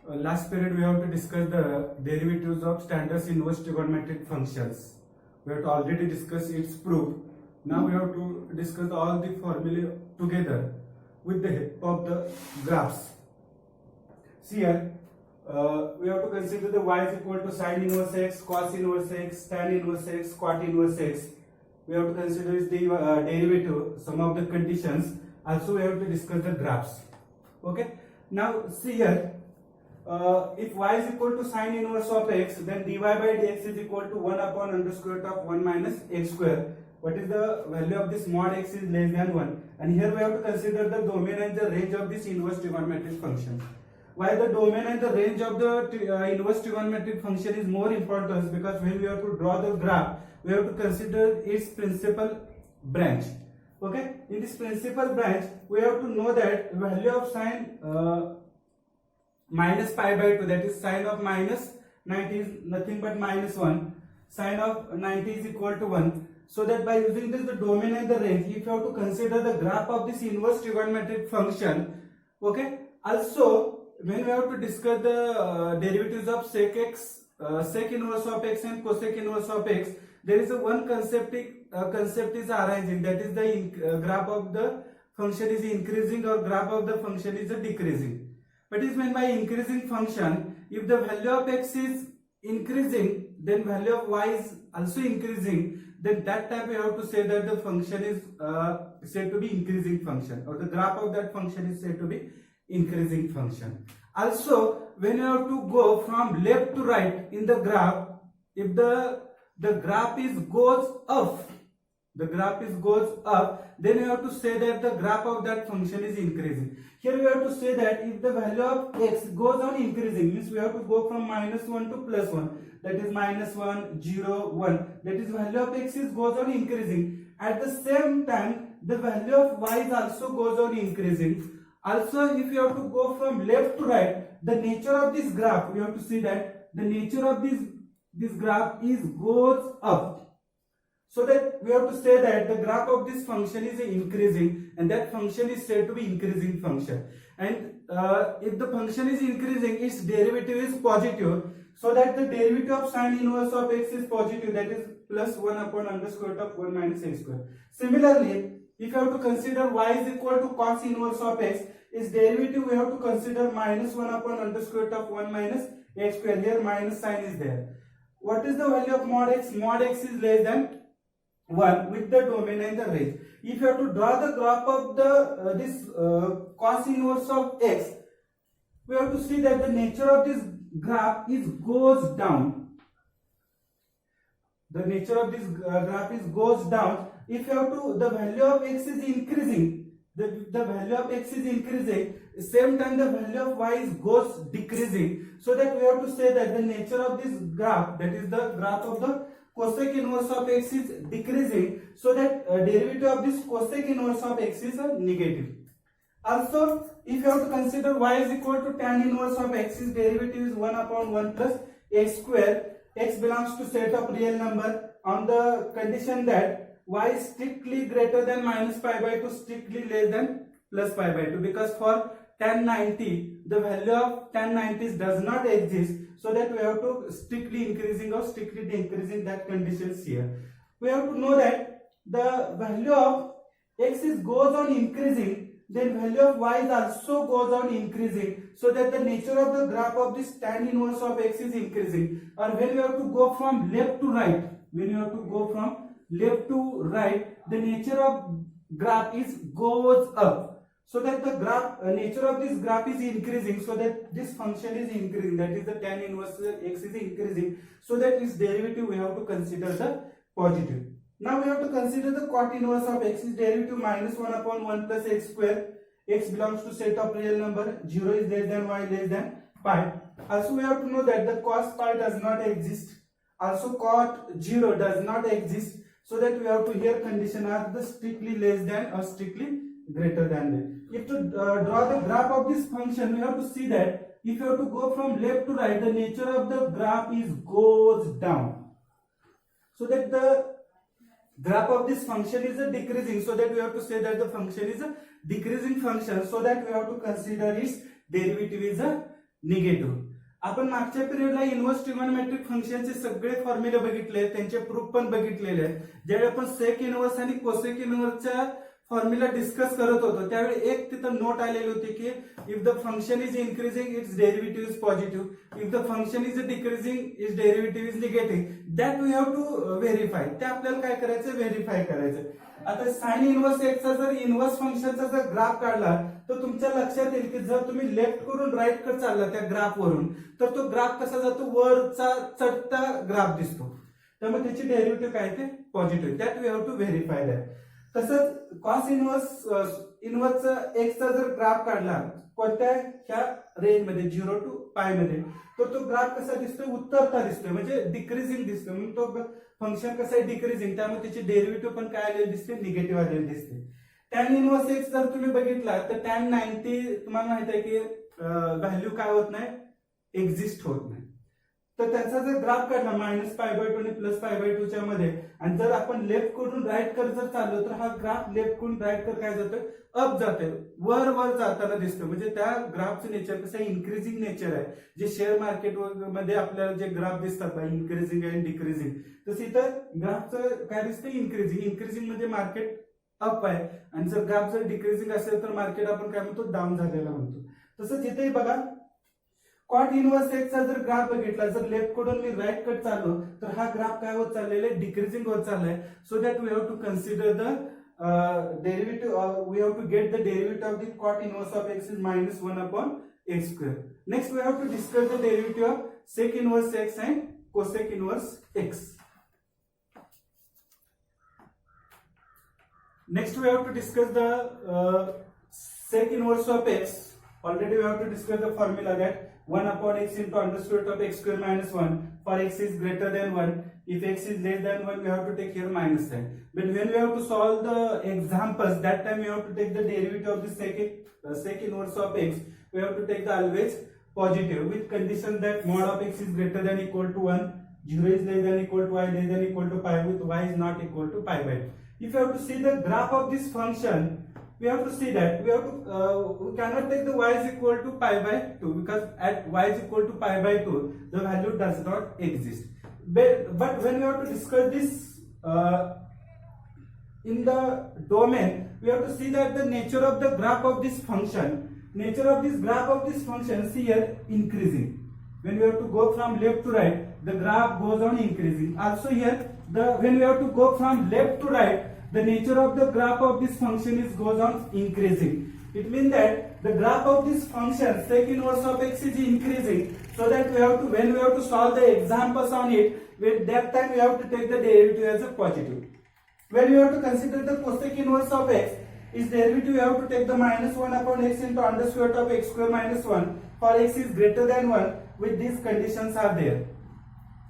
Last period we have to discuss the derivatives of standard inverse trigonometric functions. We have to already discuss its proof. Now we have to discuss all the formulae together with the help of the graphs. See here, we have to consider the y is equal to sine inverse x, cos inverse x, tan inverse x, cot inverse x. We have to consider the derivative, some of the conditions. Also we have to discuss the graphs. Okay. Now see here. If y is equal to sine inverse of x, then dy by dx is equal to 1 upon under square root of 1 minus x square. What is the value of this mod x is less than 1? And here we have to consider the domain and the range of this inverse trigonometric function. Why the domain and the range of the inverse trigonometric function is more important? Because when we have to draw the graph, we have to consider its principal branch. Okay, in this principal branch, we have to know that value of sine minus pi by 2, that is sine of minus 90 is nothing but minus 1, sine of 90 is equal to 1. So that by using this the domain and the range, if you have to consider the graph of this inverse trigonometric function, okay. Also, when we have to discuss the derivatives of sec x, sec inverse of x and cosec inverse of x, there is a one concept is arising, that is the graph of the function is increasing or graph of the function is decreasing. What is meant by increasing function? If the value of x is increasing, then value of y is also increasing, then that time we have to say that the function is said to be increasing function, or the graph of that function is said to be increasing function. Also, when you have to go from left to right in the graph, if the graph is goes up, then you have to say that the graph of that function is increasing. Here we have to say that if the value of x goes on increasing, means we have to go from minus 1 to plus 1, that is minus 1, 0, 1, that is value of x is goes on increasing. At the same time, the value of y is also goes on increasing. Also, if you have to go from left to right, the nature of this graph, we have to see that the nature of this graph is goes up. So that we have to say that the graph of this function is increasing, and that function is said to be increasing function. And if the function is increasing, its derivative is positive. So that the derivative of sine inverse of x is positive, that is plus 1 upon under square root of 1 minus x square. Similarly, if you have to consider y is equal to cos inverse of x, its derivative we have to consider minus 1 upon under square root of 1 minus x square. Here minus sign is there. What is the value of mod x? Mod x is less than 1 with the domain and the range. If you have to draw the graph of the this cos inverse of x, we have to see that the nature of this graph is goes down. The nature of this graph is goes down. If you have to, the value of x is increasing, the value of x is increasing, same time the value of y is goes decreasing. So that we have to say that the nature of this graph, that is the graph of the cosec inverse of x is decreasing, so that derivative of this cosec inverse of x is negative. Also, if you have to consider y is equal to tan inverse of x, its derivative is 1 upon 1 plus x square. X belongs to set of real number on the condition that y is strictly greater than minus pi by 2, strictly less than plus pi by 2, because for tan 90, the value of tan 90 does not exist. So that we have to strictly increasing or strictly decreasing that conditions here. We have to know that the value of x is goes on increasing, then value of y is also goes on increasing. So that the nature of the graph of this tan inverse of x is increasing. Or when you have to go from left to right, the nature of graph is goes up. So that the graph nature of this graph is increasing, so that this function is increasing, that is the tan inverse x is increasing, so that its derivative we have to consider the positive. Now we have to consider the cot inverse of x, is derivative minus 1 upon 1 plus x square. X belongs to set of real number, 0 is less than y less than pi. Also we have to know that the cos pi does not exist, also cot 0 does not exist, so that we have to here condition are the strictly less than or strictly greater than that. If to draw the graph of this function, we have to see that if you have to go from left to right, the nature of the graph is goes down. So that the graph of this function is a decreasing, so that we have to say that the function is a decreasing function, so that we have to consider its derivative is a negative. आपण मागच्या पिरियडला inverse trigonometric फंक्शनचे सगळे फॉर्म्युले बघितले, त्यांचे proof पण बघितलेले आहेत. ज्यावेळी आपण सेक इनव्हर्स आणि कोसेक इनव्हर्सच्या फॉर्म्युला डिस्कस करत होतो त्यावेळी एक तिथं नोट आलेली होती की if the function is increasing its derivative is positive, if the function is decreasing its derivative is negative, that we have to verify. ते आपल्याला काय करायचं, व्हेरीफाय करायचं. आता साइन इनव्हर्स एक्सचा जर इनव्हर्स फंक्शनचा जर ग्राफ काढला तर तुमच्या लक्षात येईल की जर तुम्ही लेफ्ट कडून राईट कडे चालला त्या ग्राफ वरून तर तो ग्राफ कसा जातो, वरचा चढता ग्राफ दिसतो. त्यामुळे त्याची डेरिव्हेटिव्ह काय ते positive. That we have to verify that. तसंच कॉस इनव्हर्स एक्सचा जर ग्राफ काढला कोणत्या ह्या रेंज मध्ये 0 to पाय मध्ये, तर तो ग्राफ कसा दिसतोय, उत्तरता दिसतोय, म्हणजे डिक्रीजिंग दिसतोय. म्हणून तो फंक्शन कसं आहे, डिक्रीजिंग. त्यामुळे त्याची डेरिव्हेटिव्ह पण काय आलेली दिसते, निगेटिव्ह आलेली दिसते. टॅन इनव्हर्स एक्स जर तुम्ही बघितला तर टॅन 90 तुम्हाला माहित आहे की व्हॅल्यू काय होत नाही, एक्झिस्ट होत नाही. तर त्याचा जर ग्राफ काढला -π/2 आणि +π/2 च्या मध्ये, आणि जर आपण लेफ्ट कडून राईट कडे जर चाललो तर हा ग्राफ लेफ्ट कडून राईट कडे काय जातोय, अप जातोय, वर वर जाताना दिसतो. म्हणजे त्या ग्राफचं नेचर कसं इन्क्रीजिंग नेचर आहे. जे शेअर मार्केट मध्ये आपल्याला जे ग्राफ दिसतात इन्क्रीजिंग आणि डिक्रीजिंग, तसं इथं ग्राफचं काय दिसतं, इन्क्रीजिंग. इन्क्रीजिंग म्हणजे मार्केट अप आहे, आणि जर ग्राफ जर डिक्रीजिंग असेल तर मार्केट आपण काय म्हणतो, डाऊन झालेला म्हणतो. तसंच इथेही बघा कॉट इनव्हर्स एक्सचा जर ग्राफ बघितला, जर लेफ्ट कडून मी राईट कडे चाललो तर हा ग्राफ काय होत चाललेला आहे, डिक्रीजिंग होत चाललाय. So that we have to consider the derivative, we have to get the derivative of the cot inverse of x is -1/x². Next we have to discuss the derivative of sec inverse x and cosec inverse x. Next we have to discuss the sec inverse of x. Already we have to discuss the formula that 1/x into √(x²-1) for x is greater than 1. If x is less than 1, we have to take here minus sign. But when we have to solve the examples, that time we have to take the derivative of the sec inverse of x. We have to take the always positive with condition that mod of x is greater than equal to 1, 0 is less than equal to y, less than equal to pi, with y is not equal to pi/2. If you have to see the graph of this function, we have to see that we cannot take the y is equal to pi/2 because at y is equal to pi/2 the value does not exist. But when we have to discuss this in the domain, we have to see that the nature of the graph of this function, nature of this graph of this function is here increasing. When we have to go from left to right, the graph goes on increasing. Also here when we have to go from left to right, the nature of the graph of this function is goes on increasing. It means that the graph of this function sec inverse of x is increasing, so that we have to, when we have to solve the examples on it, with that time we have to take the derivative as a positive. When we have to consider the cosec inverse of x, its derivative we have to take the -1/x into √(x²-1) for x is greater than 1, with these conditions are there.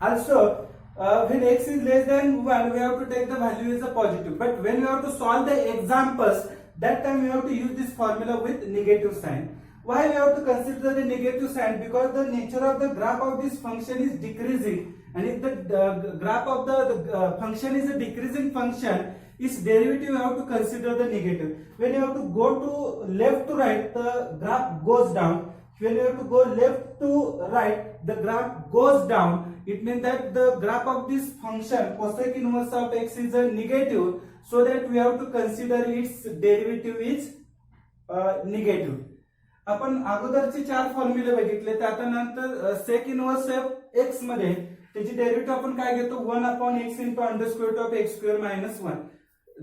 Also when x is less than 1, we have to take the value as a positive. But when we have to solve the examples, that time we have to use this formula with negative sign. Why we have to consider the negative sign? Because the nature of the graph of this function is decreasing, and if the graph of the function is a decreasing function, its derivative we have to consider the negative. When you have to go to left to right, the graph goes down. When you have to go left to right, the graph goes down. It means that the graph of this function cosec inverse of x is a negative, so that we have to consider its derivative is negative. आपण अगोदरचे 4 फॉर्म्युले बघितले, त्यानंतर सेक inverse of x मध्ये त्याची derivative आपण काय घेतो, 1/x into √(x²-1).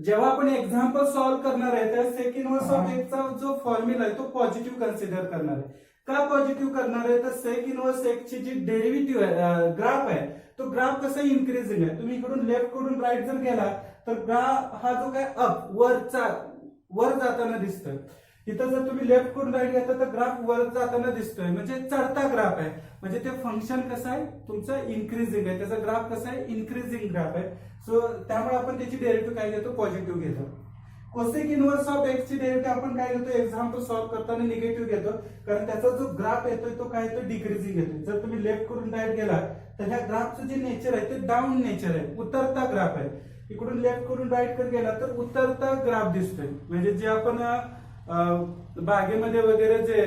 जेव्हा आपण एक्झाम्पल सॉल्व्ह करणार आहे त्या सेक इनव्हर्स ऑफ एक्सचा जो फॉर्म्युला आहे तो पॉझिटिव्ह कन्सिडर करणार आहे. का पॉझिटिव्ह करणार आहे, तर सेक इनव्हर्स एक्सची जी डेरिव्हेटिव्ह आहे, ग्राफ आहे, तो ग्राफ कसा इन्क्रीजिंग आहे. तुम्ही इकडून लेफ्ट कडून राईट जर गेला तर ग्राफ हा जो काय अप वर जाताना दिसतोय. इथं जर तुम्ही लेफ्ट कडून राईट घेता तर ग्राफ वर जाताना दिसतोय, म्हणजे चढता ग्राफ आहे. म्हणजे ते फंक्शन कसं आहे, तुमचं इन्क्रीजिंग आहे, त्याचा ग्राफ कसा आहे, इन्क्रीजिंग ग्राफ आहे. सो त्यामुळे आपण त्याची डेरिव्हेटिव्ह काय घेतो, पॉझिटिव्ह घेतो. कोसेक इनव्हर्स ऑफ एक्स ची डेरिव्हेटिव्ह आपण काय घेतो, एक्झाम्पल सॉल्व्ह करताना निगेटिव्ह घेतो, कारण त्याचा जो ग्राफ येतोय तो काय येतो, डिक्रीजिंग येतोय. जर तुम्ही लेफ्ट कडून राईट गेला तर ह्या ग्राफचं जे नेचर आहे ते डाऊन नेचर आहे, उतरता ग्राफ आहे. इकडून लेफ्ट कडून राईट कडे गेला तर उतरता ग्राफ दिसतोय. म्हणजे जे आपण बागेमध्ये वगैरे जे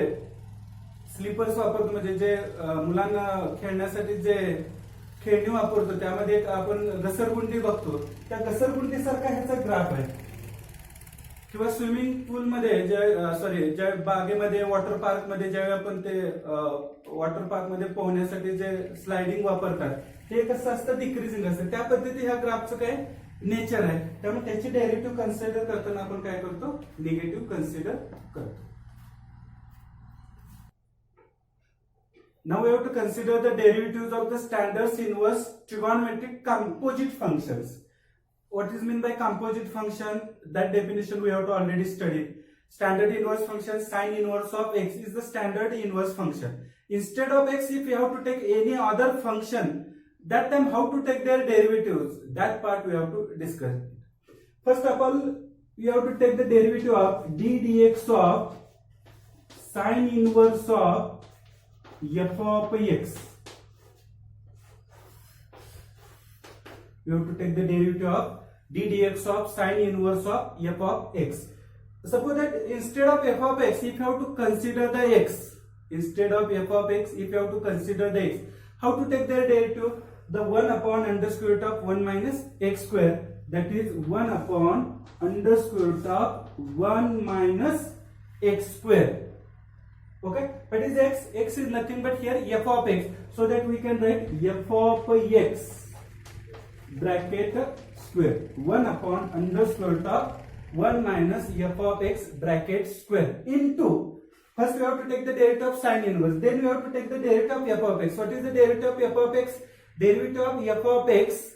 स्लीपर्स वापरतो म्हणजे जे मुलांना खेळण्यासाठी जे खेळणी वापरतो त्यामध्ये एक आपण घसरगुंडी बघतो, त्या घसरगुंडीसारखा ह्याचा ग्राफ आहे. किंवा स्विमिंग पूल मध्ये ज्या बागेमध्ये वॉटर पार्क मध्ये ज्यावेळी आपण ते वॉटर पार्क मध्ये पोहण्यासाठी जे स्लायडिंग वापरतात ते कसं असतं, डिक्रीजिंग असतं. त्या पद्धती ह्या ग्राफचं काय नेचर आहे. त्यामुळे त्याची डेरिव्हेटिव्ह कन्सिडर करताना आपण काय करतो, निगेटिव्ह कन्सिडर करतो. Now we have to consider the derivatives of the standard inverse trigonometric composite functions. What is meant by composite function? That definition we have to already study. Standard inverse function sine inverse of x is the standard inverse function. Instead of x, if we have to take any other function, that time how to take their derivatives? That part we have to discuss. First of all, we have to take the derivative of d dx of sine inverse of f of x. We have to take the derivative of d dx of sine inverse of f of x. Suppose that instead of f of x, if you have to consider the x, instead of f of x, if you have to consider the x, how to take the derivative? The 1 upon under square root of 1 minus x square, that is 1 upon under square root of 1 minus x square. Okay, what is x? X is nothing but here f of x, so that we can write f of x bracket square 1 upon under square root of 1 minus f of x bracket square into, first we have to take the derivative of sine inverse, then we have to take the derivative of f of x. What is the derivative of f of x? Derivative of f of x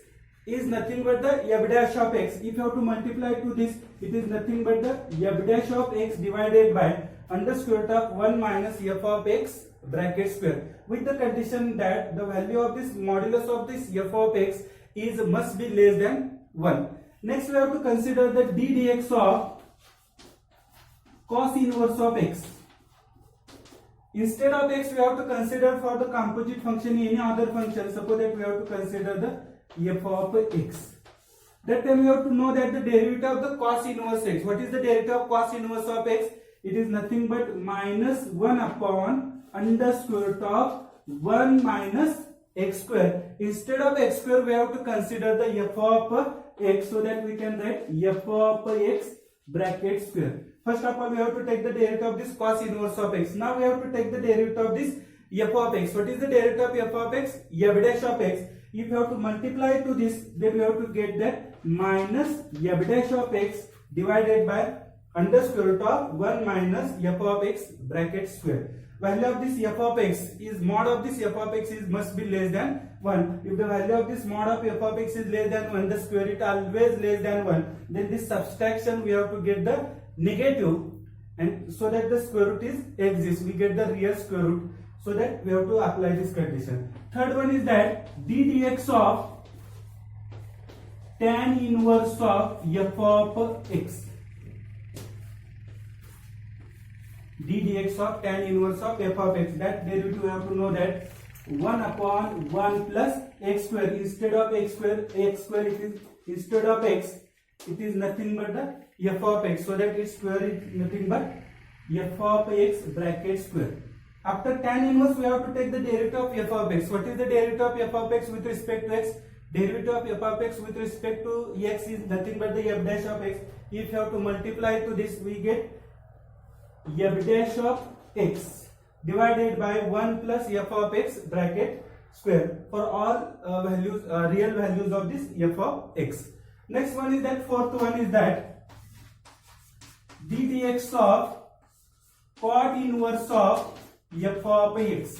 is nothing but the f dash of x. If you have to multiply to this, it is nothing but the f dash of x divided by under square root of 1 minus f of x bracket square, with the condition that the value of this modulus of this f of x is must be less than 1. Next we have to consider the d dx of cos inverse of x. Instead of x, we have to consider for the composite function any other function. Suppose that we have to consider the f of x. That time we have to know that the derivative of the cos inverse x. What is the derivative of cos inverse of x? It is nothing but minus 1 upon under square root of 1 minus x square. Instead of x square, we have to consider the f of x, so that we can write f of x bracket square. First of all, we have to take the derivative of this cos inverse of x. Now we have to take the derivative of this f of x. What is the derivative of f of x? F dash of x. If you have to multiply to this, then we have to get that minus f dash of x divided by under square root of 1 minus f of x bracket square. Value of this f of x is mod of this f of x is must be less than 1. If the value of this mod of f of x is less than 1, the square root always less than 1, then this subtraction we have to get the negative, and so that the square root is exists, we get the real square root, so that we have to apply this condition. Third one is that d dx of tan inverse of f of x. D dx of tan inverse of f of x, that derivative we have to know that 1 upon 1 plus x square. Instead of x square it is, instead of x it is nothing but the f of x, so that its square is nothing but f of x bracket square. After tan inverse, we have to take the derivative of f of x. What is the derivative of f of x with respect to x? Derivative of f of x with respect to x is nothing but the f dash of x. If you have to multiply to this, we get f dash of x divided by 1 plus f of x bracket square for all values, real values of this f of x. Next one is that, fourth one is that d dx of cot inverse of f of x.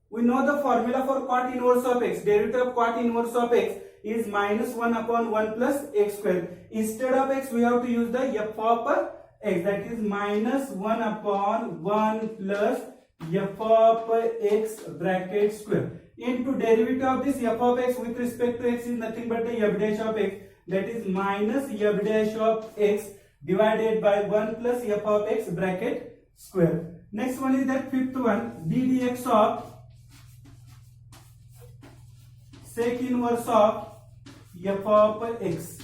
We know the formula for cot inverse of x. Derivative of cot inverse of x is minus 1 upon 1 plus x square. Instead of x, we have to use the f of x, that is minus 1 upon 1 plus f of x bracket square into derivative of this f of x with respect to x is nothing but the f dash of x, that is minus f dash of x divided by 1 plus f of x bracket square. Next one is that fifth one, d dx of sec inverse of f of x.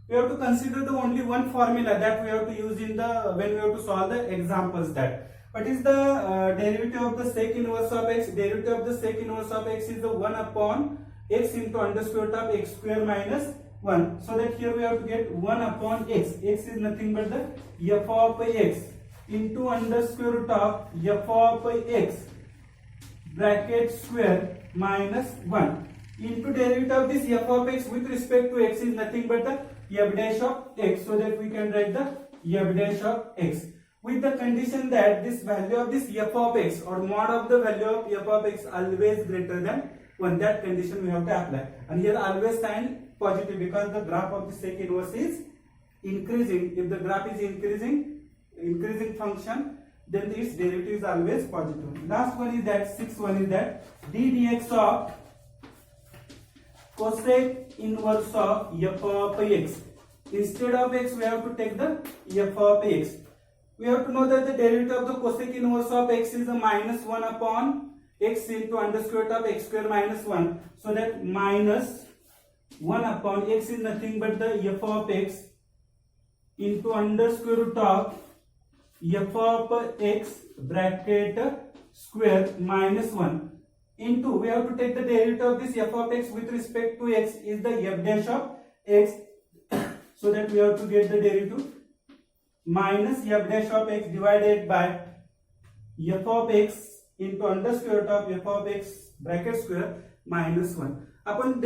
we have to consider the only one formula that we have to use in the when we have to solve the examples. That what is the derivative of the sec inverse of x? Derivative of the sec inverse of x is the 1 upon x into under square root of x square minus 1. So that here we have to get 1 upon x. X is nothing but the f of x into under square root of f of x bracket square minus 1 into derivative of this f of x with respect to x is nothing but the f dash of x. So that we can write the f dash of x with the condition that this value of this f of x or mod of the value of f of x always greater than 1. That condition we have to apply, and here always sign positive because the graph of the sec inverse is increasing. If the graph is increasing function, then its derivative is always positive. Last one is that, sixth one is that d dx of cosec inverse of f of x. Instead of x, we have to take the f of x. We have to know that the derivative of the cosec inverse of x is a minus 1 upon x into under square root of x square minus 1. So that minus 1 upon x is nothing but the f of x into under square root of f of x bracket square minus 1 into, we have to take the derivative of this f of x with respect to x is the f dash of x. So that we have to get the derivative minus f dash of x divided by f of x into under square root of f of x bracket square minus 1. आपण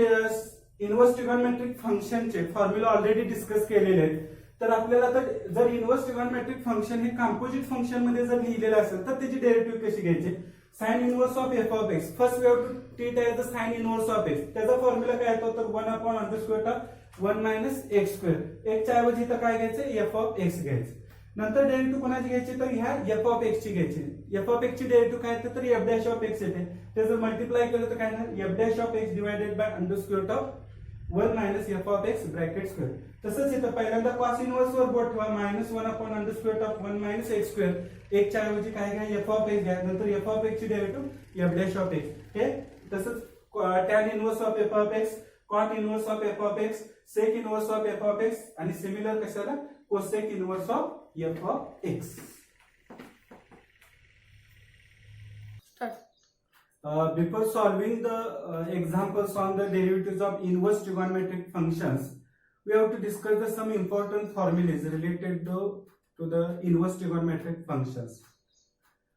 inverse trigonometric फंक्शनचे formula already discuss केलेले आहेत. तर आपल्याला तर जर inverse trigonometric function हे composite function मध्ये जर लिहिलेलं असेल तर त्याची डेरिव्हेटिव्ह कशी घ्यायची? Sine inverse of f of x. First we have to treat as the sine inverse of x. त्याचा फॉर्म्युला काय येतो तर 1 upon under square of 1 minus x square. X च्या ऐवजी इथं काय घ्यायचं? एफ ऑफ एक्स घ्यायचं. नंतर डेरिव्हेटिव्ह कोणाची घ्यायची तर ह्या एफ ऑफ एक्स ची घ्यायची. एफ ऑफ एक्स ची डेरिव्हेटिव्ह काय येते तर एफ डॅश ऑफ एक्स येते. त्याचं मल्टिप्लाय केलं तर काय ना F dash of x divided by under square of 1 minus F of x bracket square. तसंच इथं पहिल्यांदा कॉस इनवर्स वर बोट ठेवा. Minus 1 upon under square of 1 minus x square. एक च्या ऐवजी काय घ्या? एफ ऑफ एक्स घ्या. नंतर एफ ऑफ एक्स ची derivative f dash of x. हे तसंच tan inverse of f of x, cot inverse of f of x, sec inverse of f of x आणि सिमिलर कशाला cosec inverse of f of x. Before solving the examples on the derivatives of inverse trigonometric functions, we have to discuss some important formulas related to the inverse trigonometric functions.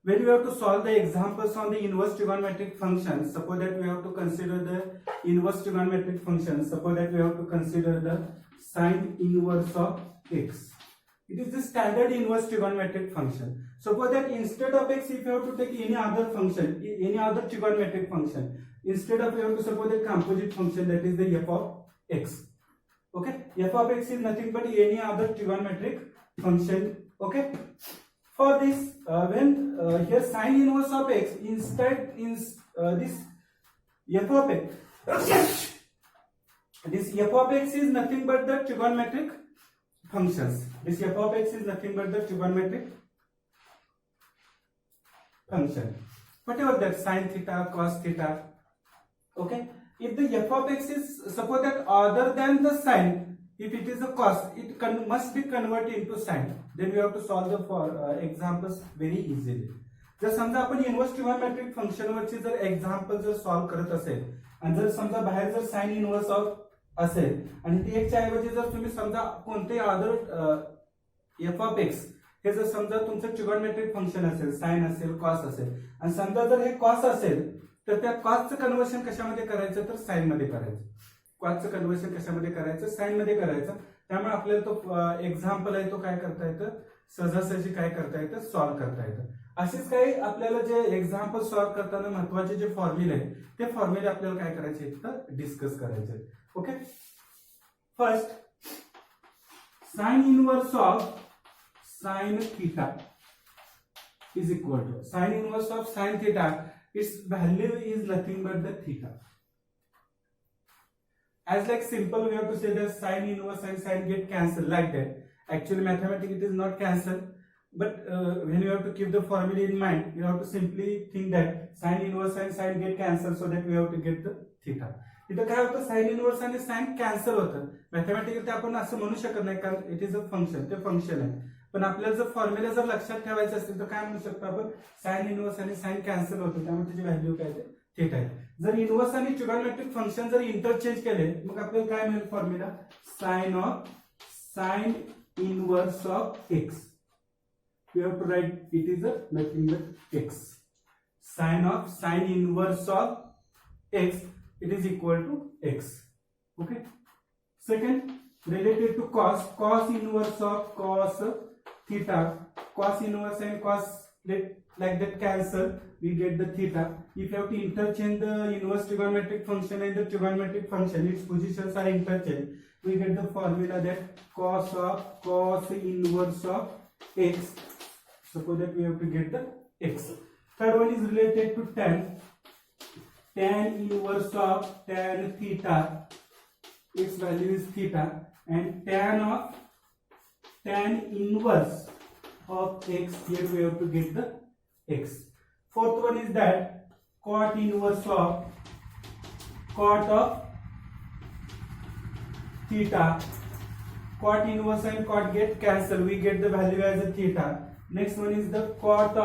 When we have to solve the examples on the inverse trigonometric functions, suppose that we have to consider the inverse trigonometric functions. Suppose that we have to consider the sine inverse of x. It is the standard inverse trigonometric function. Suppose that instead of x, if you have to take any other function, any other trigonometric function, instead of you have to suppose the composite function that is the f of x. Okay, f of x is nothing but any other trigonometric function. Okay, for this, when here sine inverse of x, instead in this f of x, this f of x is nothing but the trigonometric functions. This f of x is nothing but the trigonometric function. Whatever that, sine theta, cos theta. Okay. If the f of x is, suppose that other than the sine, if it is a cos, it must be converted into sine. Then we have to solve the examples very easily. जर समजा आपण inverse trigonometric function वरची जर example जर solve करत असेल आणि जर समजा बाहेर जर साइन इनवर्स ऑफ असेल आणि ती एक्सच्या ऐवजी जर तुम्ही समजा कोणते अदर एफ ऑफ एक्स हे जर समजा तुमचं ट्रिगोनोमेट्रिक फंक्शन असेल, साइन असेल, कॉस असेल आणि समजा जर हे कॉस असेल तर त्या कॉसचं कन्व्हर्शन कशामध्ये करायचं तर साइन मध्ये करायचं. कॉसचं कन्व्हर्शन कशामध्ये करायचं? साइन मध्ये करायचं. त्यामुळे आपल्याला तो एक्झाम्पल आहे तो काय करता येतं? सहजासहजी काय करता येतं? सॉल्व करता येतं. असेच काही आपल्याला जे एक्झाम्पल सॉल्व करताना महत्वाचे जे फॉर्म्युले आहेत ते फॉर्म्युले आपल्याला काय करायचे तर डिस्कस करायचे. Okay, first sine inverse of sine theta is equal to sine inverse of sine theta. Its value is nothing but the theta. As like simple, we have to say that sine inverse and sine get cancelled like that. Actually, mathematically it is not cancelled, but when you have to keep the formula in mind, you have to simply think that sine inverse and sine get cancelled, so that we have to get the theta. इथं काय होतं, sign inverse आणि sign cancel होतं. Mathematically आपण असं म्हणू शकत नाही, कारण इट इज अ फंक्शन, ते फंक्शन आहे. पण आपल्याला जर फॉर्म्युला जर लक्षात ठेवायचे असतील तर काय म्हणू शकतो आपण, साइन इनवर्स आणि साइन कॅन्सल होतं, त्यामुळे त्याची व्हॅल्यू काय ते थीटा आहे. जर इनवर्स आणि ट्रिगोनोमेट्रिक फंक्शन जर इंटरचेंज केले मग आपल्याला काय मिळेल formula, sine inverse of x. You have to write it is a nothing but x. Sine inverse of x it is equal to x. Okay. Second, related to cos inverse of cos theta, cos inverse and cos like that cancel, we get the theta. If you have to interchange the inverse trigonometric function and the trigonometric function, its positions are interchanged, we get the formula that cos inverse of x. Suppose that we have to get the x. Third one is related to tan inverse of tan theta, its value is theta, and tan inverse of x, here we have to get the x. Fourth one is that cot inverse of theta. Cot inverse and cot get cancelled, we get the value as a theta. Next one is the cot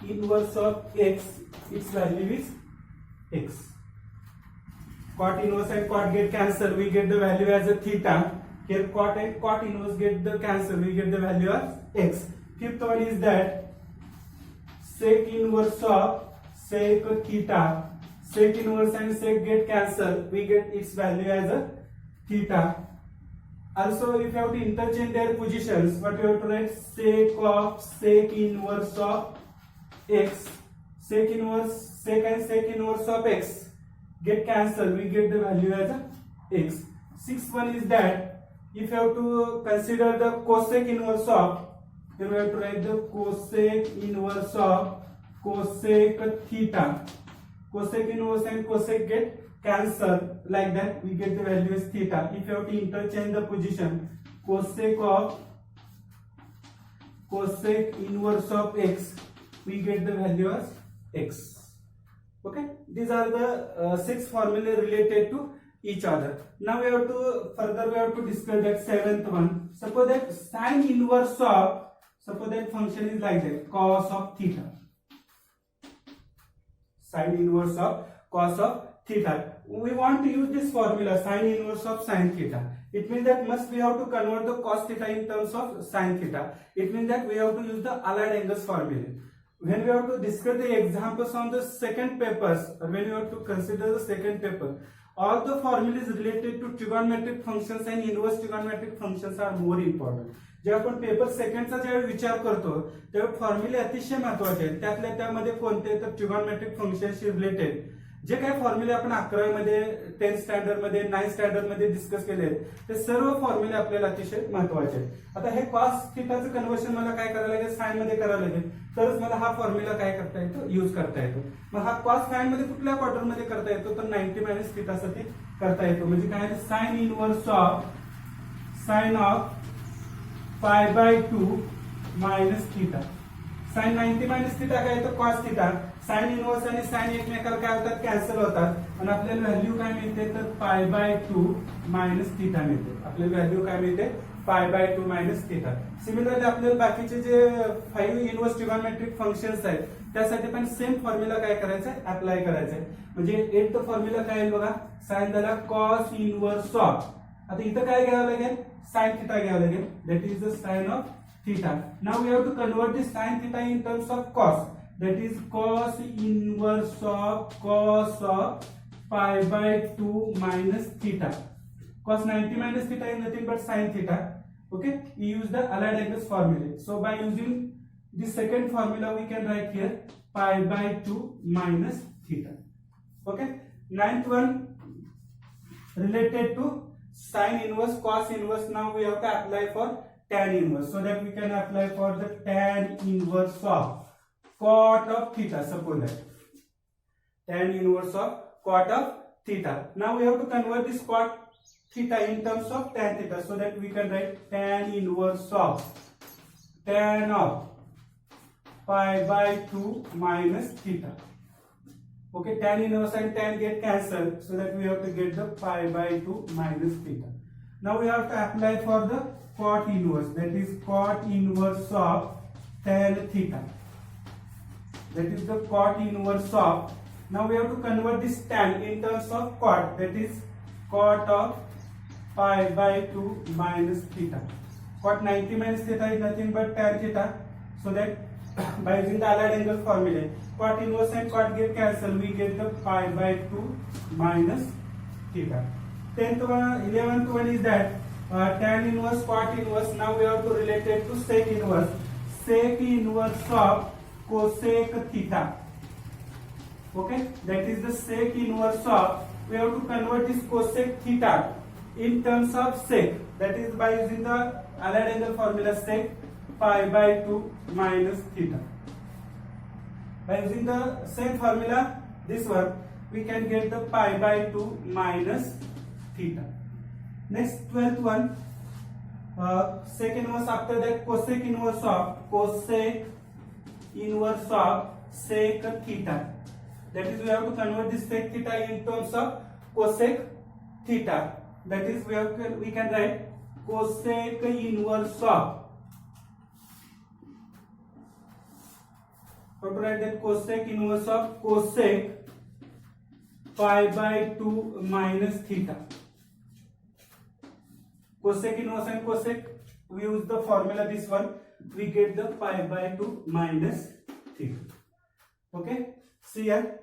inverse of x, its value is x. Cot inverse and cot get cancelled, we get the value as a theta. Here cot and cot inverse get the cancel, we get the value as x. Fifth one is that sec inverse of sec theta. Sec inverse and sec get cancelled, we get its value as a theta. Also, if you have to interchange their positions, what you have to write, sec inverse of x. Sec and sec inverse of x get cancelled, we get the value as a x. Sixth one is that if you have to consider the cosec inverse of, here we have to write the cosec inverse of cosec theta. Cosec inverse and cosec get cancelled, like that we get the value as theta. If you have to interchange the position, cosec inverse of x, we get the value as x. Okay, these are the 6 formulae related to each other. Now we have to discuss that seventh one. Suppose that sine inverse of, suppose that function is like that, cos of theta. Sine inverse of cos of theta. We want to use this formula, sine inverse of sine theta. It means that we have to convert the cos theta in terms of sine theta. It means that we have to use the allied angles formula. When we have to discuss the examples on the second papers, or when we have to consider the second paper, all the formulas related to trigonometric functions and inverse trigonometric functions are more important. जेव्हा आपण paper सेकंडचा ज्यावेळी विचार करतो तेव्हा फॉर्म्युले अतिशय महत्वाचे आहेत. त्यातल्या त्यामध्ये कोणते तर ट्रिगोनोमेट्रिक फंक्शनशी रिलेटेड जे काही फॉर्म्युले आपण 11वी मध्ये 10th स्टँडर्ड मध्ये 9th स्टँडर्ड मध्ये डिस्कस केले ते सर्व फॉर्म्युले आपल्याला अतिशय महत्वाचे आहेत. आता हे कॉस थीटाचं कन्व्हर्शन मला काय करायला लागेल, साइन मध्ये करायला लागेल, तरच मला हा फॉर्म्युला काय करता येतो, यूज करता येतो. मग हा कॉस साइन मध्ये कुठल्या क्वार्टर मध्ये करता येतो तर 90 मायनस थीटासाठी करता येतो. म्हणजे काय, sine inverse of sine of π/2 minus theta. Sine 90 minus theta काय येतो, कॉस थीटा. साइन इनवर्स आणि साइन एकमेकाला काय होतात, कॅन्सल होतात आणि आपल्याला व्हॅल्यू काय मिळते तर π/2 मायनस थीटा मिळते. आपल्याला व्हॅल्यू काय मिळते, π/2 मायनस थीटा. सिमिलरली आपल्याला बाकीचे जे 5 इनवर्स ट्रिगोनोमेट्रिक फंक्शन्स आहेत त्यासाठी पण सेम फॉर्म्युला काय करायचा आहे, अप्लाय करायचा आहे. म्हणजे 8th फॉर्म्युला काय आहे बघा, साइन झाला कॉस इनवर्स ऑफ, आता इथं काय घ्यावं लागेल, साइन थीटा घ्यावं लागेल, that is the sine of theta. Now we have to convert this sin theta in terms of cos, that is cos inverse of π/2 minus theta. Cos 90 minus theta is nothing but sin theta. Okay, we use the allied angles formula. So by using this second formula we can write here π/2 minus theta. Okay, 9th one related to sin inverse, cos inverse. Now we have to apply for tan inverse, so that we can apply for the tan inverse of cot of theta. Suppose that tan inverse of cot of theta. Now we have to convert this cot theta in terms of tan theta, so that we can write tan inverse of tan of π/2 minus theta. Okay, tan inverse and tan get cancelled, so that we have to get the pi by 2 minus theta. Now we have to apply for the cot inverse, that is cot inverse of tan theta. That is the cot inverse of. Now we have to convert this tan in terms of cot, that is cot of pi by 2 minus theta. Cot 90 minus theta is nothing but tan theta, so that by using the allied angle formula, cot inverse and cot get cancelled, we get the pi by 2 minus theta. 11th one is that tan inverse, cot inverse. Now we have to relate it to sec inverse. Sec inverse of cosec theta. Okay, that is the sec inverse of. We have to convert this cosec theta in terms of sec. That is by using the allied angle formula sec pi by 2 minus theta. By using the same formula, this one, we can get the pi by 2 minus theta. Next, 12th one, sec inverse. After that, cosec inverse of sec theta. That is, we have to convert this sec theta in terms of cosec theta. That is, we can write cosec inverse of. How to write that? Cosec inverse of cosec pi by 2 minus theta. Cosec inverse and cosec, we use the formula this one, we get the pi by 2 minus theta. Okay, see here,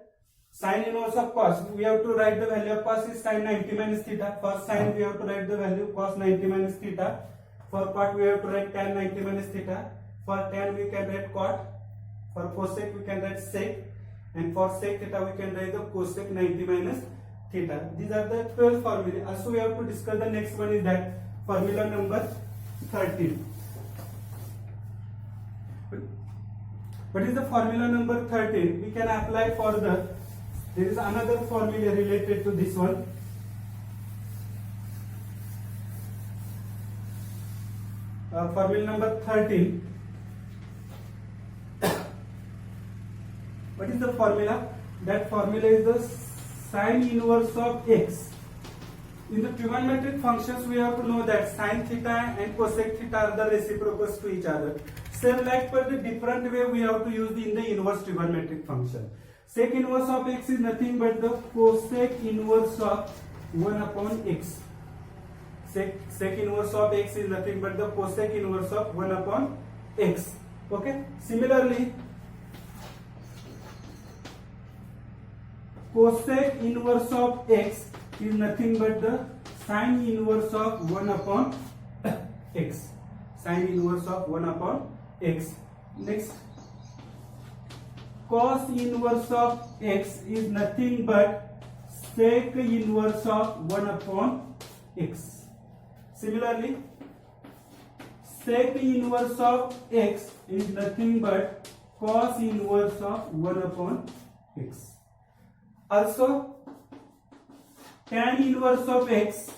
sin inverse of cos, we have to write the value of cos is sin 90 minus theta. For sin we have to write the value cos 90 minus theta. For cot we have to write tan 90 minus theta. For tan we can write cot. For cosec we can write sec, and for sec theta we can write the cosec 90 minus theta. These are the 12 formulae. Also we have to discuss the next one is that formula number 13. What is the formula number 13? We can apply for the, there is another formula related to this one. Formula number 13. What is the formula? That formula is the sine inverse of x. In the trigonometric functions, we have to know that sine theta and cosec theta are the reciprocals to each other. Same like for the different way we have to use in the inverse trigonometric function. Sec inverse of x is nothing but the cosec inverse of 1 upon x. Sec inverse of x is nothing but the cosec inverse of 1 upon x. Okay. Similarly, cosec inverse of x is nothing but the sine inverse of 1 upon x. Sine inverse of 1 upon x. Next, cos inverse of x is nothing but sec inverse of 1 upon x. Similarly, sec inverse of x is nothing but cos inverse of 1 upon x. Also, tan inverse of x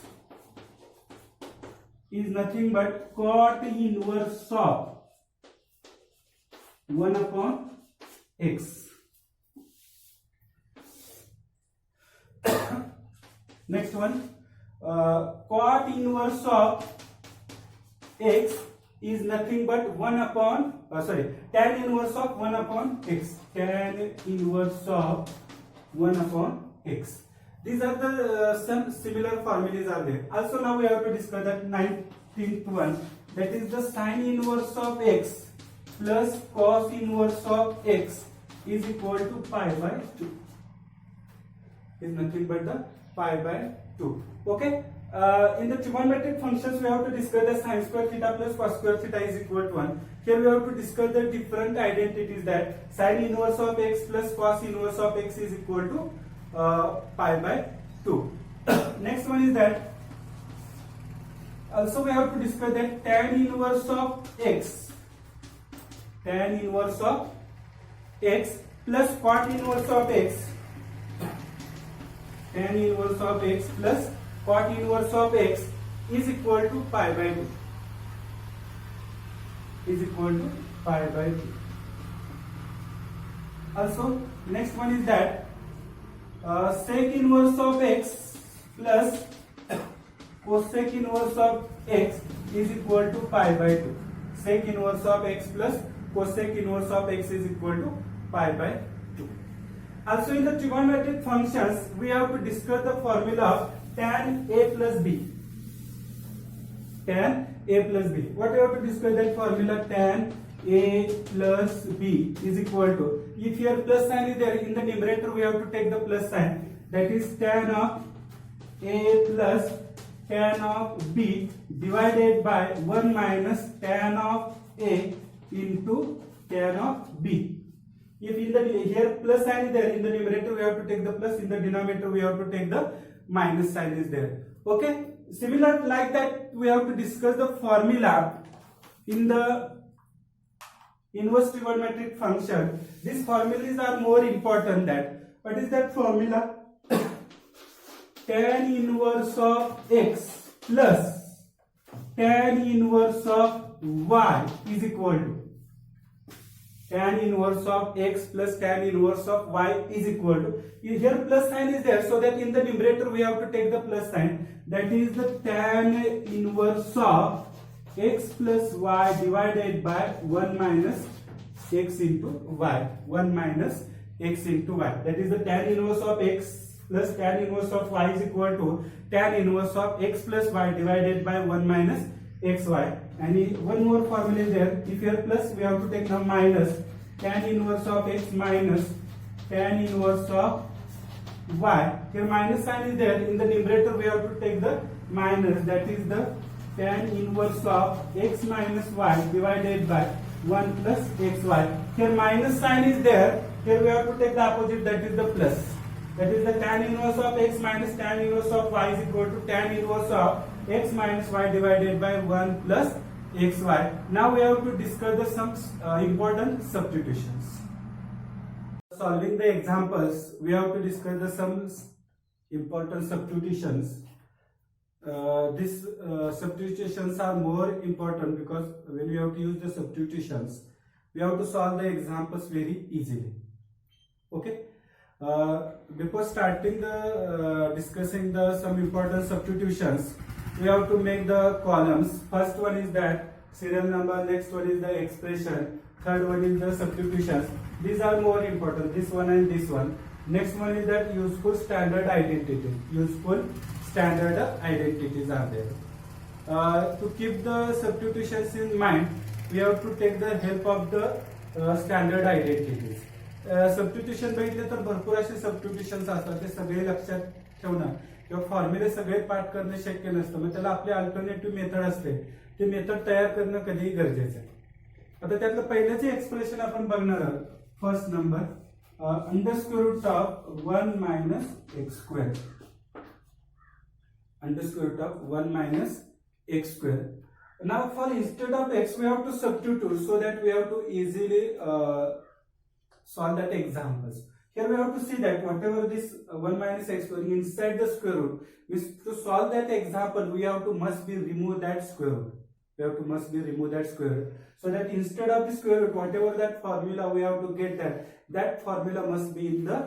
is nothing but cot inverse of 1 upon x. Next one, cot inverse of x is nothing but 1 upon, tan inverse of 1 upon x. Tan inverse of 1 upon x. These are the some similar formulas are there. Also now we have to discuss that 19th one, that is the sine inverse of x plus cos inverse of x is equal to pi by 2. Is nothing but the pi by 2. Okay. In the trigonometric functions we have to discuss the sine square theta plus cos square theta is equal to 1. Here we have to discuss the different identities, that sine inverse of x plus cos inverse of x is equal to pi by 2. Next one is that also we have to discuss that tan inverse of x plus cot inverse of x, tan inverse of x plus cot inverse of x is equal to pi by 2. Is equal to pi by 2. Also, next one is that sec inverse of x plus cosec inverse of x is equal to pi by 2. Sec inverse of x plus cosec inverse of x is equal to pi by 2. Also in the trigonometric functions, we have to discuss the formula of tan a plus b. Tan a plus b. What we have to discuss that formula? Tan a plus b is equal to, if here plus sign is there in the numerator, we have to take the plus sign. That is tan of a plus tan of b divided by 1 minus tan of a into tan of b. If in the here plus sign is there in the numerator, we have to take the plus, in the denominator we have to take the minus sign is there. Okay, similar like that we have to discuss the formula in the inverse trigonometric function. These formulas are more important. That what is that formula? Tan inverse of x plus tan inverse of y is equal to tan inverse of x plus tan inverse of y is equal to, here plus sign is there, so that in the numerator we have to take the plus sign. That is the tan inverse of x plus y divided by 1 minus x into y. 1 minus x into y. That is the tan inverse of x plus tan inverse of y is equal to tan inverse of x plus y divided by 1 minus xy. And one more formula is there. If here plus, we have to take now minus tan inverse of x minus tan inverse of y. Here minus sign is there. In the numerator we have to take the minus. That is the tan inverse of x minus y divided by 1 plus xy. Here minus sign is there. Here we have to take the opposite. That is the plus. That is the tan inverse of x minus tan inverse of y is equal to tan inverse of x minus y divided by 1 plus xy. Now we have to discuss the some important substitutions. Solving the examples, we have to discuss the some important substitutions. These substitutions are more important because when we have to use the substitutions, we have to solve the examples very easily. Okay. Before starting the discussing the some important substitutions, we have to make the columns. First one is that serial number, next one is the expression, third one is the substitutions. These are more important, this one and this one. Next one is that useful standard identity. Useful standard identities are there. To keep the substitutions in mind, we have to take the help of the standard identities. Substitution बघितले तर भरपूर असे substitutions असतात, ते सगळे लक्षात ठेवणं किंवा फॉर्म्युले सगळे पाठ करणे शक्य नसतं. मग त्याला आपली अल्टरनेटिव्ह मेथड असते, ते मेथड तयार करणं कधीही गरजेचं आहे. आता त्यातलं पहिलं जे एक्सप्रेशन आपण बघणार आहोत, first number under square root of 1 minus x square. Under square root of 1 minus x square. Now for instead of x we have to substitute so that we have to easily solve that examples. Here we have to see that whatever this 1 minus x square inside the square root, means to solve that example we have to must be remove that square root. We have to must be remove that square root, so that instead of the square root, whatever that formula we have to get that formula must be in the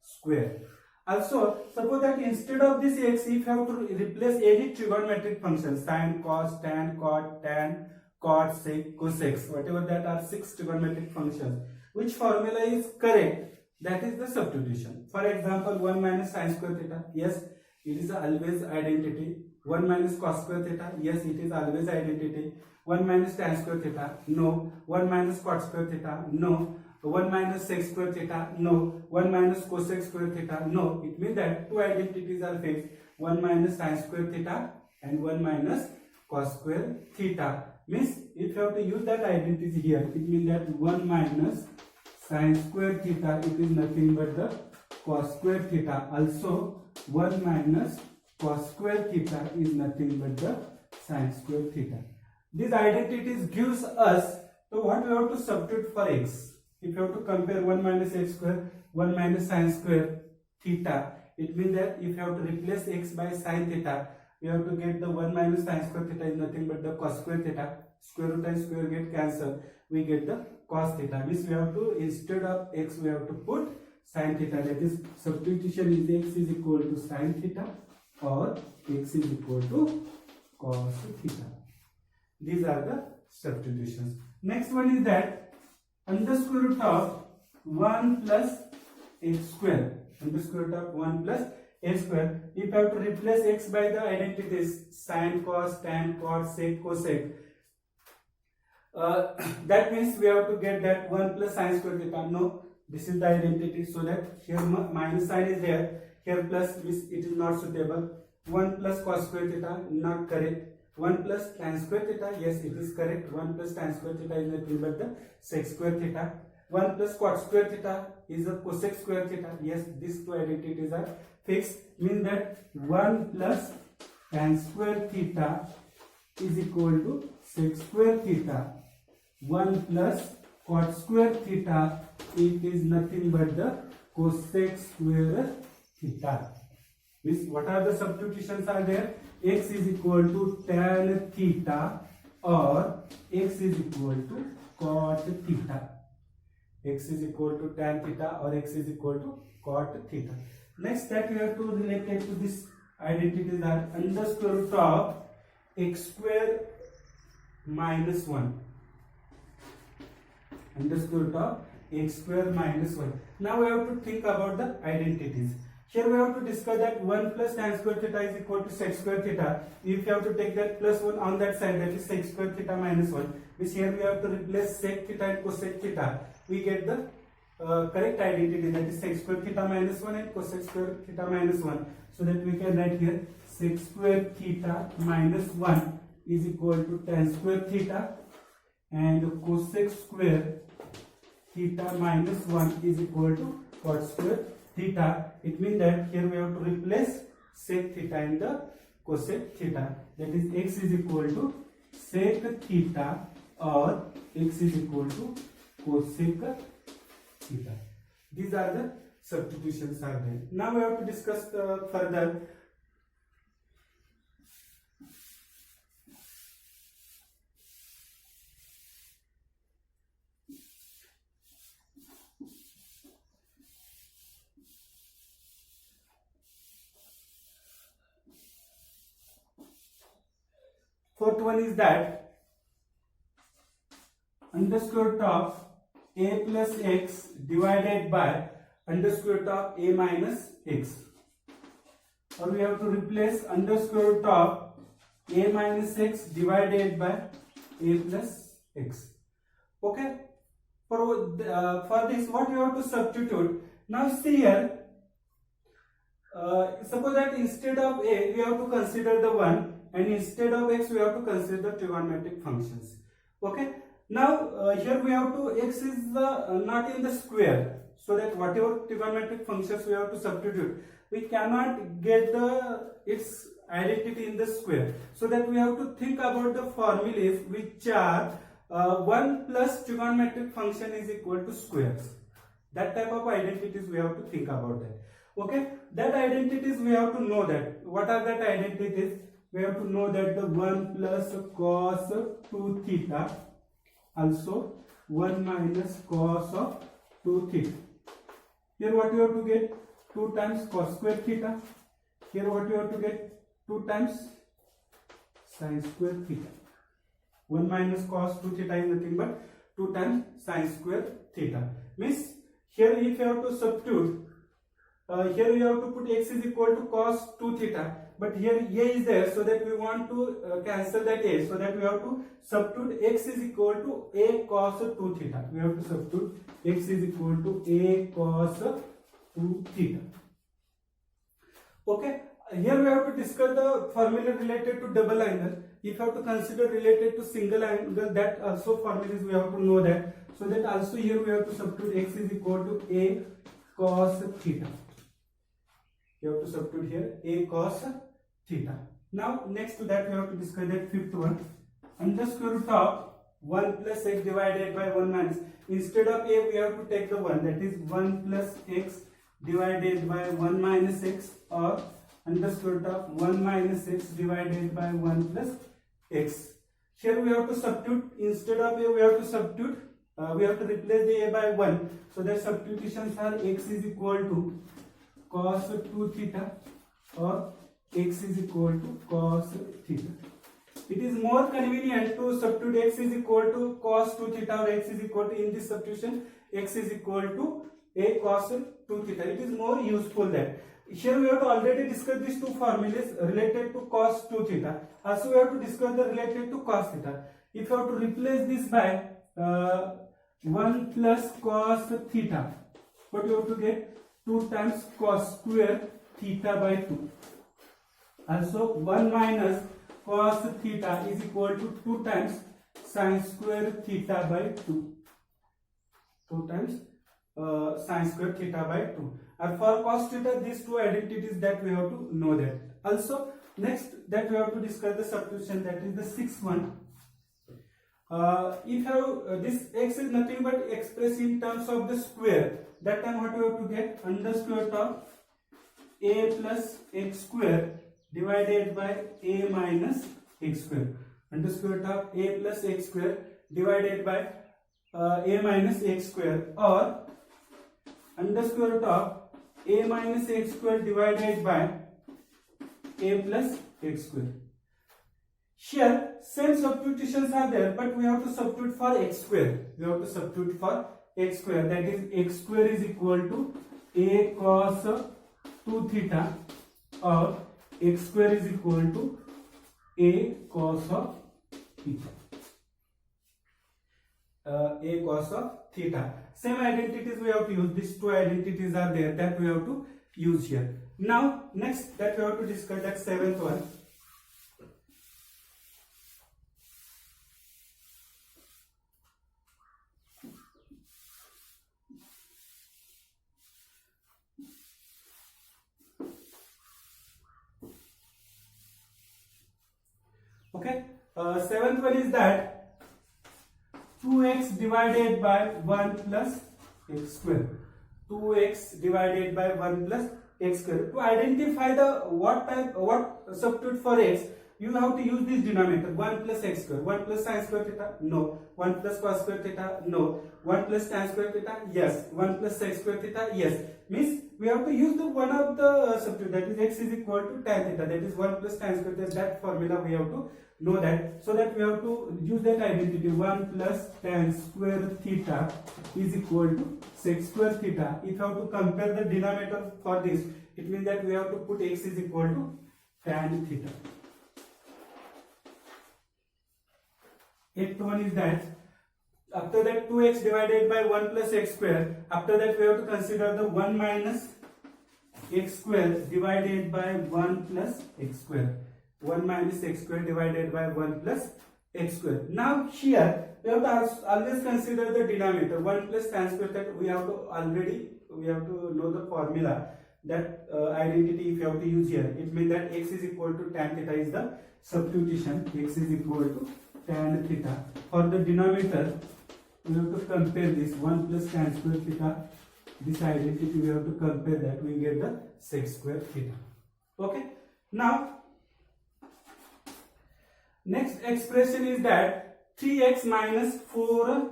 square. Also suppose that instead of this x, if you have to replace any trigonometric function, sine, cos, tan, cot, tan, cot, sec, cosec, whatever that are 6 trigonometric functions, which formula is correct, that is the substitution. For example, 1 minus sine square theta, yes, it is always identity. 1 minus cos square theta, yes, it is always identity. 1 minus tan square theta, no. 1 minus cot square theta, no. 1 minus sec square theta, no. 1 minus cosec square theta, no. It means that two identities are fixed, 1 minus sine square theta and 1 minus cos square theta. Means if you have to use that identity here, it means that 1 minus sine square theta, it is nothing but the cos square theta. Also 1 minus cos square theta is nothing but the sine square theta. These identities gives us, so what we have to substitute for x. If you have to compare 1 minus x square, 1 minus sine square theta, it means that if you have to replace x by sine theta, we have to get the 1 minus sine square theta is nothing but the cos square theta. Square root and square get cancelled, we get the cos theta. Means we have to, instead of x we have to put sin theta. That is, substitution is x is equal to sin theta or x is equal to cos theta. These are the substitutions. Next one is that under square root of 1 plus x square. Under square root of 1 plus x square. If I have to replace x by the identities sin, cos, tan, cot, sec, cosec, that means we have to get that 1 plus sin square theta. No, this is the identity, so that here minus sign is there, here plus means it is not suitable. 1 plus cos square theta, not correct. 1 plus tan square theta, yes, it is correct. 1 plus tan square theta is nothing but the sec square theta. 1 plus cot square theta is a cosec square theta. Yes, these two identities are fixed. Mean that 1 plus tan square theta is equal to sec square theta. 1 plus cot square theta, it is nothing but the cosec square theta. Means what are the substitutions are there? X is equal to tan theta or x is equal to cot theta. X is equal to tan theta or x is equal to cot theta. Next, that we have to relate it to this identities are under square root of x square minus 1. Under square root of x square minus 1. Now we have to think about the identities. Here we have to discuss that 1 plus tan square theta is equal to sec square theta. If you have to take that plus 1 on that side, that is sec square theta minus 1. Which here we have to replace sec theta and cosec theta. We get the correct identity, that is sec square theta minus 1 and cosec square theta minus 1. So that we can write here sec square theta minus 1 is equal to tan square theta and cosec square theta minus 1 is equal to cot square theta. It means that here we have to replace sec theta in the cosec theta. That is, x is equal to sec theta or x is equal to cosec theta. These are the substitutions are there. Now we have to discuss further. Fourth one is that under square root of a plus x divided by under square root of a minus x. Or we have to replace under square root of a minus x divided by a plus x. Okay. For this, what you have to substitute? Now see here. Suppose that instead of a, we have to consider the 1. And instead of x, we have to consider the trigonometric functions. Okay. Now here we have to, x is not in the square, so that whatever trigonometric functions we have to substitute, we cannot get its identity in the square. So that we have to think about the formulas which are 1 plus trigonometric function is equal to squares. That type of identities we have to think about that. Okay. That identities we have to know that. What are that identities? We have to know that the 1 plus cos 2 theta, also 1 minus cos of 2 theta. Here what you have to get? 2 times cos square theta. Here what you have to get? 2 times sin square theta. 1 minus cos 2 theta is nothing but 2 times sin square theta. Means here if you have to substitute, here you have to put x is equal to cos 2 theta. But here a is there, so that we want to cancel that a, so that we have to substitute x is equal to a cos 2 theta. We have to substitute x is equal to a cos 2 theta. Okay. Here we have to discuss the formula related to double angle. If you have to consider related to single angle, that also formulas we have to know that. So that also here we have to substitute x is equal to a cos theta. You have to substitute here a cos theta. Now next to that we have to discuss that fifth one. Under square root of 1 plus x divided by 1 minus. Instead of a we have to take the 1, that is 1 plus x divided by 1 minus x, or under square root of 1 minus x divided by 1 plus x. Here we have to substitute, instead of a we have to substitute we have to replace the a by 1. So the substitutions are x is equal to cos 2 theta or x is equal to cos theta. It is more convenient to substitute x is equal to cos 2 theta or x is equal to, in this substitution, x is equal to a cos 2 theta. It is more useful than. Here we have to already discuss these two formulas related to cos 2 theta. Also we have to discuss the related to cos theta. If you have to replace this by 1 plus cos theta, what you have to get? 2 times cos square theta by 2. Also 1 minus cos theta is equal to 2 times sin square theta by 2. 2 times sin square theta by 2. And for cos theta, these two identities that we have to know that. Also, next that we have to discuss the substitution, that is the sixth one. If you have this x is nothing but expressed in terms of the square, that time what we have to get? Under square root of a plus x square divided by a minus x square. Under square root of a plus x square divided by a minus x square, or under square root of a minus x square divided by a plus x square. Here same substitutions are there, but we have to substitute for x square. We have to substitute for x square, that is x square is equal to a cos 2 theta or x square is equal to a cos of theta. A cos of theta. Same identities we have to use. These two identities are there that we have to use here. Now next that we have to discuss, that seventh one. Okay, seventh one is that 2x divided by 1 plus x square. 2x divided by 1 plus x square. To identify the what substitute for x, you have to use this denominator 1 plus x square. 1 plus sin square theta? No. 1 plus cos square theta? No. 1 plus tan square theta? Yes. 1 plus sec square theta? Yes. Means we have to use the one of the substitute, that is x is equal to tan theta, that is 1 plus tan square theta. That formula we have to know that, so that we have to use that identity 1 plus tan square theta is equal to sec square theta. If you have to compare the denominator for this, it means that we have to put x is equal to tan theta. Eighth one is that after that 2x divided by 1 plus x square, after that we have to consider the 1 minus x square divided by 1 plus x square. 1 minus x square divided by 1 plus x square. Now here we have to always consider the denominator 1 plus tan square theta. We have to know the formula, that identity if you have to use here. It means that x is equal to tan theta is the substitution. X is equal to tan theta. For the denominator we have to compare this 1 plus tan square theta. This identity we have to compare that, we get the sec square theta. Okay. Now next expression is that 3x minus 4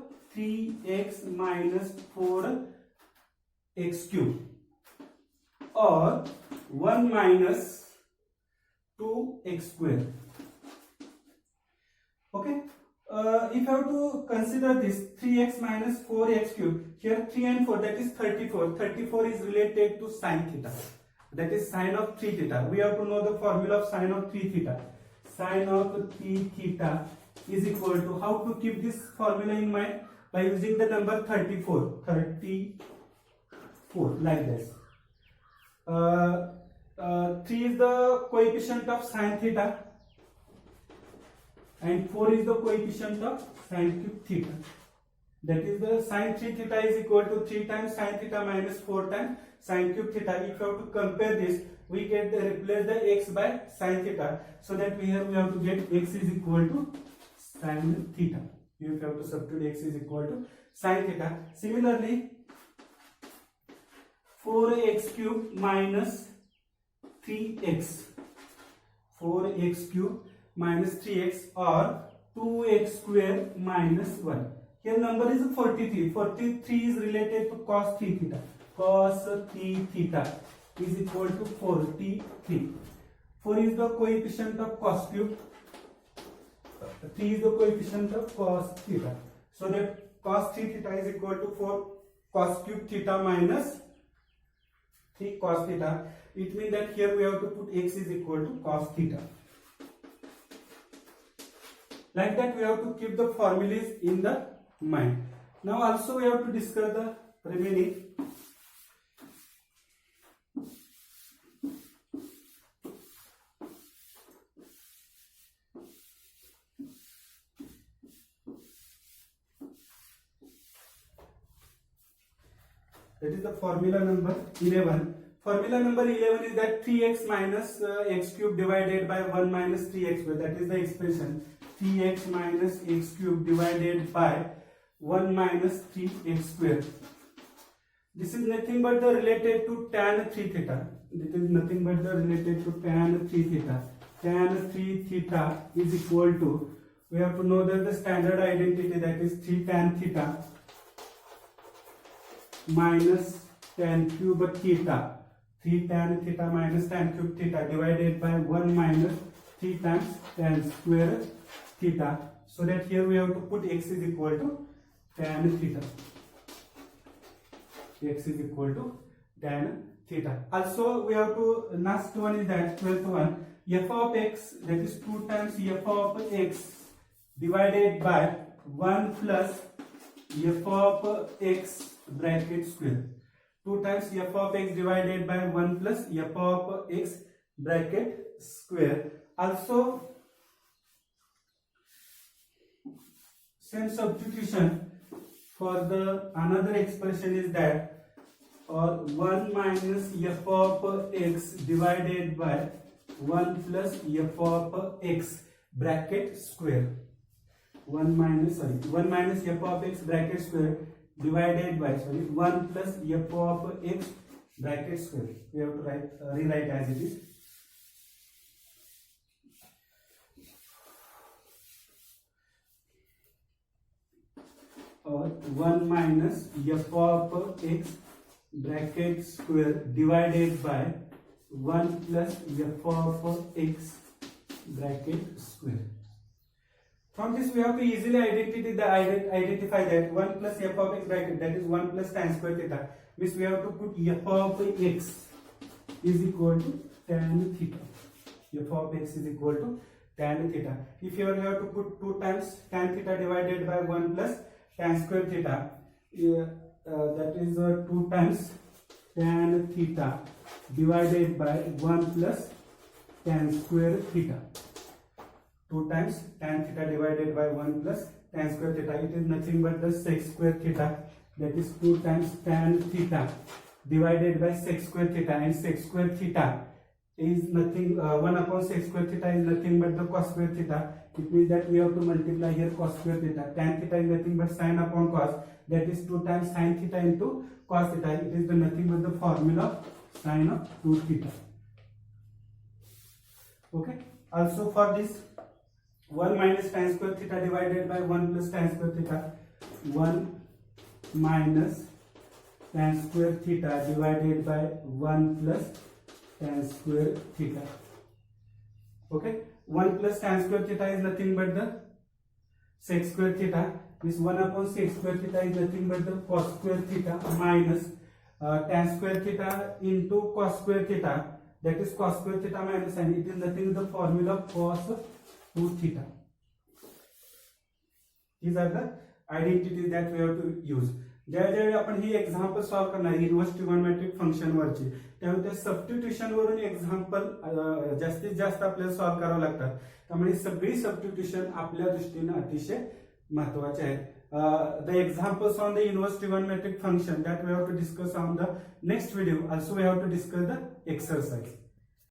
x cube or 1 minus 2x square. Okay, if you have to consider this 3x minus 4x cube, here 3 and 4, that is 34. 34 is related to sine theta, that is sine of 3 theta. We have to know the formula of sine of 3 theta. Sine of 3 theta is equal to, how to keep this formula in mind? By using the number 34. 34 like this. 3 is the coefficient of sine theta and 4 is the coefficient of sine cube theta. That is the sine 3 theta is equal to 3 times sine theta minus 4 times sine cube theta. If you have to compare this, we get replace the x by sine theta, so that here we have to get x is equal to sine theta. If you have to substitute x is equal to sine theta. Similarly, 4x cube minus 3x. 4x cube minus 3x or 2x square minus 1. here number is 43. 43 is related to cos 3 theta. Cos 3 theta is equal to 43. 4 is the coefficient of cos cube. 3 is the coefficient of cos theta. So that cos 3 theta is equal to 4 cos cube theta minus 3 cos theta. It means that here we have to put x is equal to cos theta. Like that we have to keep the formulas in the mind. Now also we have to discuss the remaining. That is the formula number 11. Formula number 11 is that 3x minus x cube divided by 1 minus 3x square. That is the expression 3x minus x cube divided by 1 minus 3x square. This is nothing but the related to tan 3 theta. This is nothing but the related to tan 3 theta. Tan 3 theta is equal to, we have to know that the standard identity, that is 3 tan theta minus tan cube theta. 3 tan theta minus tan cube theta divided by 1 minus 3 times tan square theta. So that here we have to put x is equal to tan theta. X is equal to tan theta. Also we have to, next one is that 12th one, f of x, that is 2 times f of x divided by 1 plus f of x bracket square. 2 times f of x divided by 1 plus f of x bracket square. Also same substitution for the another expression is that, or 1 minus f of x divided by 1 plus f of x bracket square. 1 minus f of x bracket square divided by 1 plus f of x bracket square. We have to rewrite as it is. Or 1 minus f of x bracket square divided by 1 plus f of x bracket square. From this we have to easily identify that 1 plus f of x bracket, that is 1 plus tan square theta, means we have to put f of x is equal to tan theta. F of x is equal to tan theta. If you have to put 2 times tan theta divided by 1 plus tan square theta, that is 2 times tan theta divided by 1 plus tan square theta. 2 times tan theta divided by 1 plus tan square theta. It is nothing but the sec square theta, that is 2 times tan theta divided by sec square theta, and sec square theta is nothing, 1 upon sec square theta is nothing but the cos square theta. It means that we have to multiply here cos square theta. Tan theta is nothing but sin upon cos, that is 2 times sin theta into cos theta. It is the nothing but the formula sin of 2 theta. Okay. Also for this 1 minus tan square theta divided by 1 plus tan square theta, 1 minus tan square theta divided by 1 plus tan square theta. Okay, 1 plus tan square theta is nothing but the sec square theta. This 1 upon sec square theta is nothing but the cos square theta minus tan square theta into cos square theta, that is cos square theta minus sin. It is nothing but the formula of cos 2 theta. These are the identities that we have to use. ज्यावेळी आपण ही example solve करणार inverse trigonometric function वरची, त्यामुळे त्या substitution वरून example जास्तीत जास्त आपल्याला सॉल्व करावं लागतात. त्यामुळे सगळी सबस्टिट्यूशन आपल्या दृष्टीने अतिशय महत्वाचे आहेत. The examples on the inverse trigonometric function that we have to discuss on the next video. Also we have to discuss the exercise.